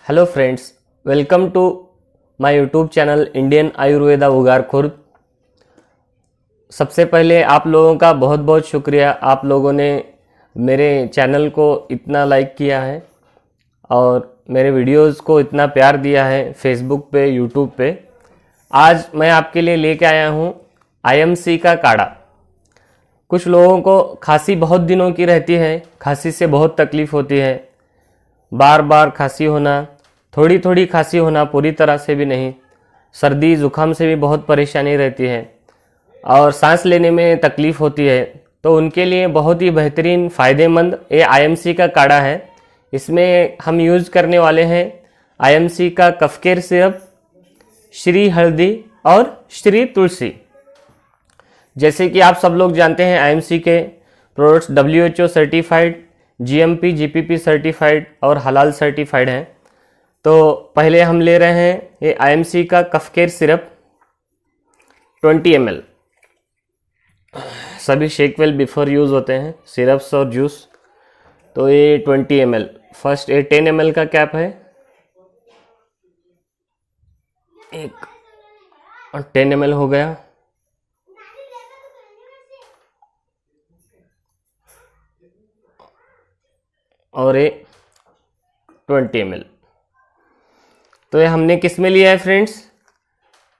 Hello friends, welcome to my YouTube channel Indian Ayurveda Ugar Khurd. सबसे पहले आप लोगों का बहुत बहुत शुक्रिया, आप लोगों ने मेरे चैनल को इतना लाइक किया है और मेरे वीडियोस को इतना प्यार दिया है फेसबुक पे, यूट्यूब पे। आज मैं आपके लिए लेके आया हूँ आईएमसी का काढ़ा। कुछ लोगों को खांसी बहुत दिनों की रहती है, खांसी से बहुत तकलीफ़ होती है, बार बार खांसी होना, थोड़ी थोड़ी खांसी होना, पूरी तरह से भी नहीं, सर्दी ज़ुकाम से भी बहुत परेशानी रहती है और सांस लेने में तकलीफ़ होती है। तो उनके लिए बहुत ही बेहतरीन फ़ायदेमंद ये आईएमसी का काढ़ा है। इसमें हम यूज़ करने वाले हैं आईएमसी का कफकेर सिरप, श्री हल्दी और श्री तुलसी। जैसे कि आप सब लोग जानते हैं आईएमसी के products WHO certified, GMP GPP certified और हलाल सर्टिफाइड हैं। तो पहले हम ले रहे हैं ये आईएमसी का कफकेर सिरप 20 ml। सभी शेक वेल बिफोर यूज़ होते हैं सिरप्स और जूस। तो ये 20 ml, फर्स्ट ये 10 ml का कैप है, एक 10 ml हो गया। और ये 20 ml। तो ये हमने किस में लिया है फ्रेंड्स?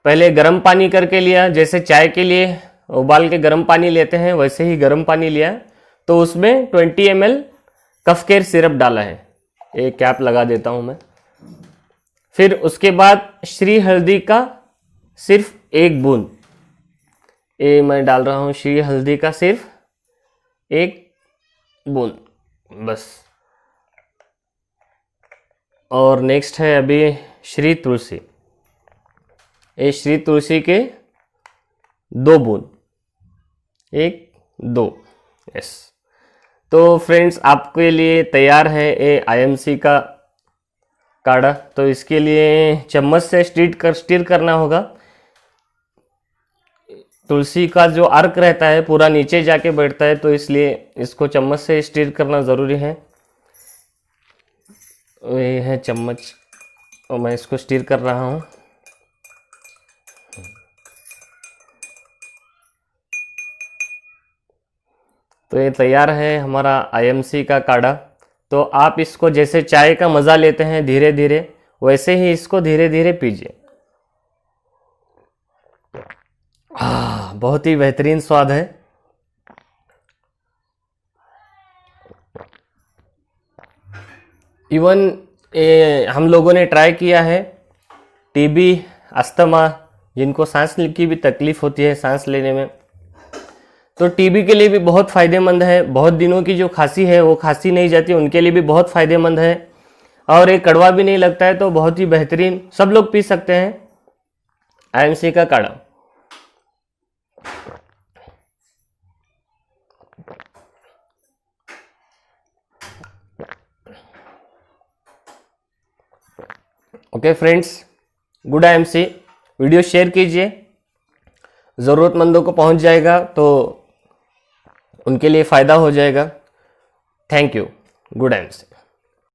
पहले गर्म पानी करके लिया, जैसे चाय के लिए उबाल के गर्म पानी लेते हैं वैसे ही गर्म पानी लिया। तो उसमें 20 ml कफकेर सिरप डाला है। ये कैप लगा देता हूँ मैं। फिर उसके बाद श्री हल्दी का सिर्फ 1 बूंद ये मैं डाल रहा हूँ, श्री हल्दी का सिर्फ 1 बूंद बस। और नेक्स्ट है अभी श्री तुलसी, ये श्री तुलसी के 2 बूंद, 1 2, यस। तो फ्रेंड्स आपके लिए तैयार है ये आईएमसी का काढ़ा। तो इसके लिए चम्मच से स्टीर करना होगा। तुलसी का जो अर्क रहता है पूरा नीचे जाके बैठता है, तो इसलिए इसको चम्मच से स्टीर करना ज़रूरी है। ये है चम्मच और मैं इसको स्टीर कर रहा हूँ। तो ये तैयार है हमारा आईएमसी का काढ़ा। तो आप इसको जैसे चाय का मज़ा लेते हैं धीरे धीरे, वैसे ही इसको धीरे धीरे पीजिए। बहुत ही बेहतरीन स्वाद है। इवन हम लोगों ने ट्राई किया है टीबी, अस्थमा, जिनको सांस की भी तकलीफ़ होती है सांस लेने में, तो टीबी के लिए भी बहुत फ़ायदेमंद है। बहुत दिनों की जो खांसी है वो खांसी नहीं जाती, उनके लिए भी बहुत फ़ायदेमंद है। और एक कड़वा भी नहीं लगता है, तो बहुत ही बेहतरीन, सब लोग पी सकते हैं आईएमसी का काढ़ा। Okay friends, good IMC. Video share कीजिए, ज़रूरतमंदों को पहुंच जाएगा तो उनके लिए फ़ायदा हो जाएगा। Thank you. Good IMC.